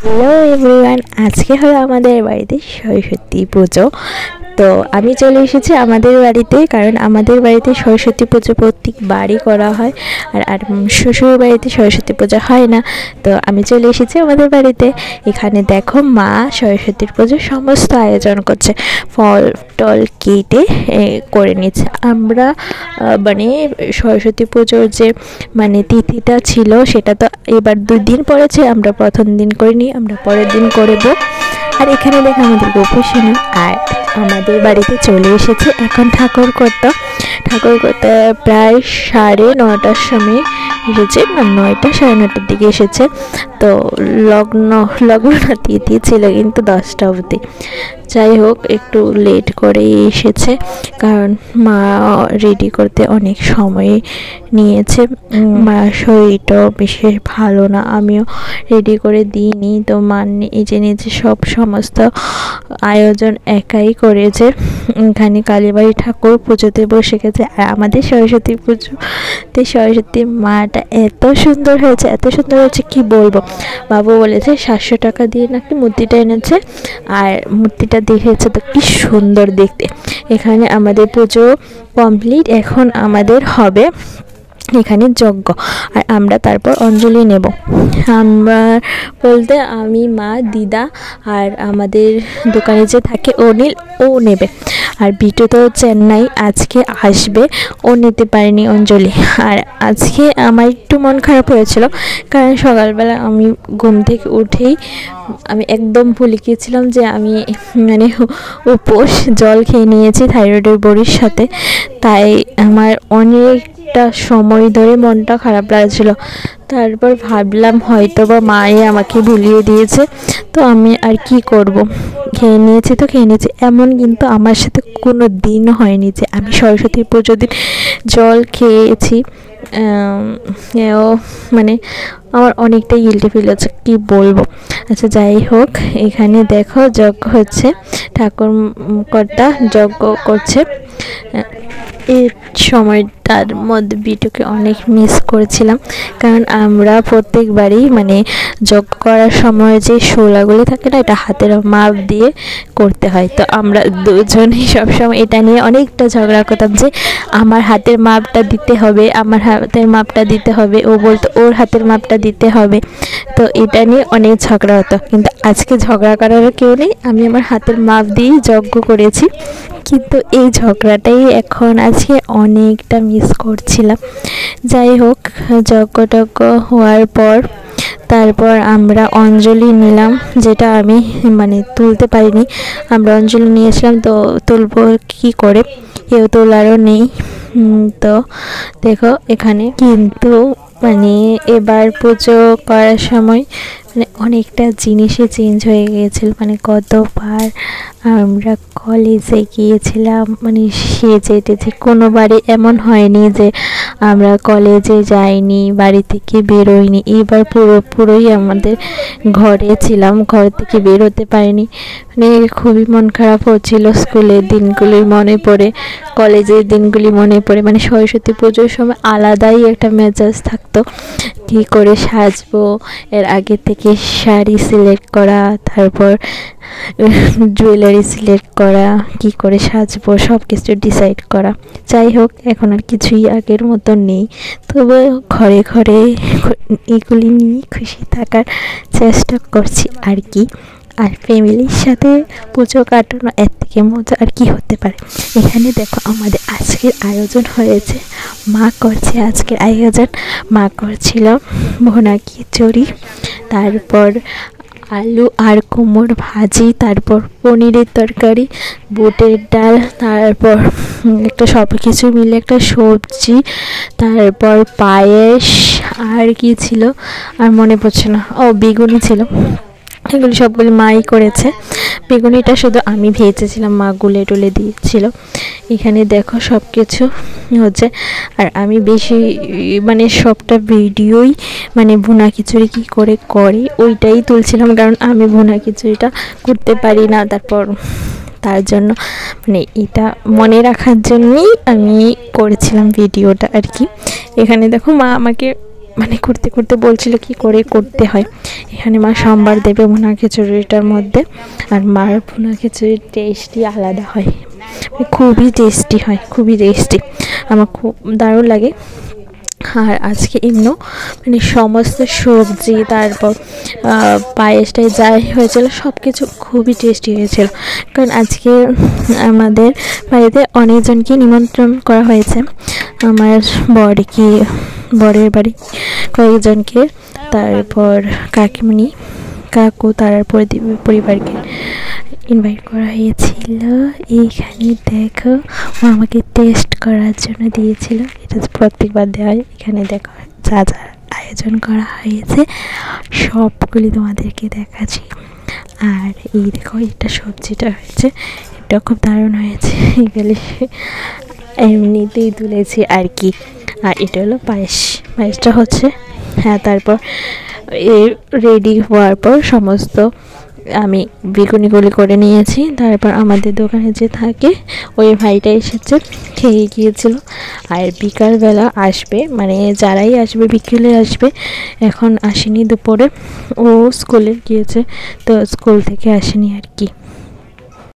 Hello everyone, আজকে হলো আমাদের বাড়িতে সরস্বতী পুজো। তো আমি চলে এসেছি আমাদের বাড়িতে, কারণ আমাদের বাড়িতে সরস্বতী পুজো প্রত্যেকবারই করা হয়। আর শ্বশুর বাড়িতে সরস্বতী পুজো হয় না। তো আমি চলে এসেছি আমাদের বাড়িতে। এখানে দেখো মা সরস্বতীর পুজোর সমস্ত আয়োজন করছে, ফল টল কেটে করে নিচ্ছে। আমরা মানে সরস্বতী পুজোর যে তিথিটা ছিল সেটা তো এবার 2 দিন পড়েছে। আমরা প্রথম দিন করিনি, আমরা পরের দিন করব। আর এখানে দেখো আমাদের গোপুসোনা আর আমাদের বাড়িতে চলে এসেছে এখন ঠাকুর করতে প্রায় 9:30 সময় এসেছে, 9টা 9:30 দিকে এসেছে। তো লগ্ন না তিথি ছিল কিন্তু 10টা অবধি। যাই হোক, একটু লেট করে এসেছে কারণ মা রেডি করতে অনেক সময় নিয়েছে। মার শরীরটাও বিশেষ ভালো না, আমিও রেডি করে দিইনি। তো মা নিজে সমস্ত আয়োজন একাই করেছে। এখানে কালীবাড়ি ঠাকুর পুজোতে বসে গেছে। আর আমাদের সরস্বতী পুজোতে সরস্বতী মাটা এত সুন্দর হয়েছে কি বলবো। বাবু বলেছে 700 টাকা দিয়ে নাকি মূর্তিটা এনেছে, আর মূর্তিটা দেখেছে তো কি সুন্দর দেখতে। এখানে আমাদের পুজো কমপ্লিট, এখন আমাদের হবে এখানে যজ্ঞ, আর আমরা তারপর অঞ্জলি নেব। আমরা বলতে আমি, মা, দিদা আর আমাদের দোকানে যে থাকে অনিল, ও নেবে। আর বিটু তো চেন্নাই আজকে আসবে, ও নিতে পারেনি অঞ্জলি। আর আজকে আমার একটু মন খারাপ হয়েছিল, কারণ সকালবেলা আমি ঘুম থেকে উঠেই আমি একদম ভুলে গিয়েছিলাম যে আমি উপোস জল খেয়ে নিয়েছি থাইরয়েডের বড়ির সাথে। তাই আমার অনেকটা সময় ধরে মনটা খারাপ লাগছিল। তারপর ভাবলাম হয়তো বা মাই আমাকে ভুলিয়ে দিয়েছে। তো আমি আর কি করব, খেয়ে নিয়েছি। এমন কিন্তু আমার সাথে কোনো দিন হয়নি যে আমি সরস্বতী পুজোর দিন জল খেয়েছি। আমার অনেকটাই গিল্টি ফিল হচ্ছে, কি বলবো। আচ্ছা, যাই হোক, এখানে দেখো যজ্ঞ হচ্ছে, ঠাকুর কর্তা যজ্ঞ করছে। এই সময়টার মধ্যে বিটুকে অনেক মিস করেছিলাম, কারণ আমরা প্রত্যেকবারই যজ্ঞ করার সময় যে শোলাগুলি থাকে না, এটা হাতের মাপ দিয়ে করতে হয়। তো আমরা দুজনেই সবসময় এটা নিয়ে অনেকটা ঝগড়া করতাম যে আমার হাতের মাপটা দিতে হবে, ও বলতো ওর হাতের মাপটা দিতে হবে। তো এটা নিয়ে অনেক ঝগড়া হতো, কিন্তু আজকে ঝগড়া করার কেউ নেই, আমি আমার হাতের মাপ দিয়েই যজ্ঞ করেছি। কিন্তু এই ঝগড়াটাই এখন আজকে অনেকটা মিস করছিলাম। যাই হোক, যজ্ঞ হওয়ার পর তারপর আমরা অঞ্জলি নিলাম, যেটা আমি তুলতে পারিনি। আমরা অঞ্জলি নিয়েছিলাম, তো তুলব কি করে, কেউ তোলারও নেই। তো দেখো এখানে কিন্তু এবার পুজো করার সময় অনেকটা জিনিসই চেঞ্জ হয়ে গিয়েছিল। কতবার আমরা কলেজে গিয়েছিলাম, সেজে টেজে, কোনোবারই এমন হয়নি যে আমরা কলেজে যাইনি, বাড়ি থেকে বেরোইনি। এবার পুরোপুরোই আমাদের ঘরে ছিলাম, ঘর থেকে বের হতে পারিনি। খুবই মন খারাপ হচ্ছিল। স্কুলের দিনগুলি মনে পড়ে, কলেজের দিনগুলি মনে পড়ে। সরস্বতী পুজোর সময় আলাদাই একটা মেজাজ থাকতো, কী করে সাজবো, এর আগে থেকে শাড়ি সিলেক্ট করা, তারপর জুয়েলারি সিলেক্ট করা, কি করে সাজবো সব কিছু ডিসাইড করা। যাই হোক, এখন আর কিছুই আগের মতো নেই, তবে ঘরে ঘরে এগুলি নিয়ে খুশি থাকার চেষ্টা করছি আর কি। আর ফ্যামিলির সাথে পুজো কাটানো এর থেকে মজা আর কি হতে পারে। এখানে দেখো আমাদের আজকের আয়োজন হয়েছে, মা করছে আজকের আয়োজন। মা করছিল ভুনা খিচুড়ি, তারপর আলু আর কুমড়োর ভাজি, তারপর পনিরের তরকারি, বুটের ডাল, তারপর একটা সব কিছু মিলে একটা সবজি, তারপর পায়েস, আর কি ছিল আর মনে পড়ছে না, বেগুনি ছিল। এগুলি সবগুলি মাই করেছে। বেগুনিটা শুধু আমি ভেজেছিলাম, মা গুলে টুলে দিয়েছিল। এখানে দেখো সব কিছু হচ্ছে। আর আমি বেশি সবটা ভিডিওই ভুনা খিচুড়ি কী করে ওইটাই তুলছিলাম, কারণ আমি ভুনা খিচুড়িটা করতে পারি না। তারপর তার জন্য এটা মনে রাখার জন্যই আমি করেছিলাম ভিডিওটা আর কি। এখানে দেখো মা আমাকে মানে করতে করতে বলছিল কি করে করতে হয়। এখানে মা সোমবার দেবে ভুনা খিচুড়িটার মধ্যে, আর মার ভুনা খিচুড়ির টেস্টই আলাদা হয়, খুবই টেস্টি হয়, খুবই টেস্টি, আমার খুব দারুণ লাগে। আর আজকে এমনিও মানে সমস্ত সবজি তারপর পায়েসটাই যাই হয়েছিল সব কিছু খুবই টেস্টি হয়েছিল। কারণ আজকে আমাদের বাড়িতে অনেকজনকে নিমন্ত্রণ করা হয়েছে, আমার বরের বাড়ি কয়েকজনকে, তারপর কাকিমণি কাকু তারপরে পরিবারকে ইনভাইট করা হয়েছিল। এইখানে দেখো আমাকে টেস্ট করার জন্য দিয়েছিল, এটা প্রত্যেকবার দেওয়া হয়। এখানে দেখো যা যা আয়োজন করা হয়েছে সবগুলি তোমাদেরকে দেখাচ্ছি। আর এই দেখো এটা সবজিটা হয়েছে, এটা খুব দারুণ হয়েছে, এগুলি এমনিতেই তুলেছি আর কি। আর এটা হলো পায়েসটা হচ্ছে, হ্যাঁ। তারপর রেডি হওয়ার পর সমস্ত আমি বেগুনিগুলি করে নিয়েছি। তারপর আমাদের দোকানে যে থাকে ওই ভাইটা এসেছে, খেয়ে গিয়েছিল। আর বিকালবেলা আসবে, মানে যারাই আসবে বিকেলে আসবে, এখন আসেনি দুপুরে, ও স্কুলে গিয়েছে তো স্কুল থেকে আসেনি আর কি।